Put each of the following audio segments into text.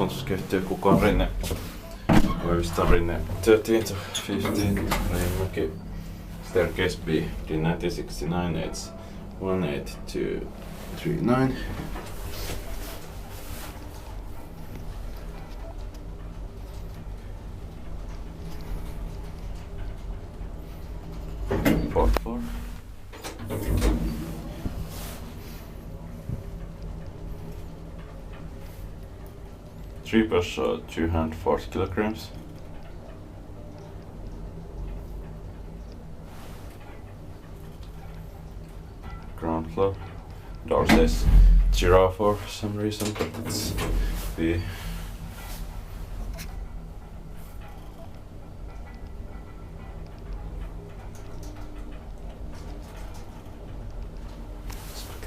asuntoskehittyy Kokonrinne, Koivistonrinne 13 to 15, Riihimäki, staircase B, D1969, it's 18239. Fourth floor. Three person, 240 kilograms. Ground floor. Door says 0 for some reason, but it's the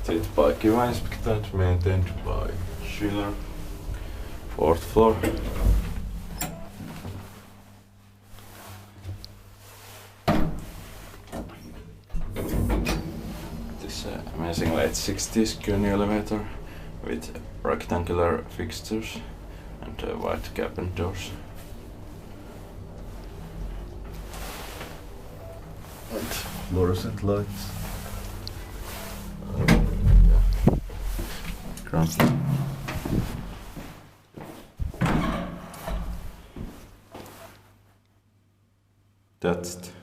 inspected by Kone, inspected, maintained by Schiller. Fourth floor. This amazing late 60s Kone elevator with rectangular fixtures and white cabin doors. And fluorescent lights. Ground floor. That's it.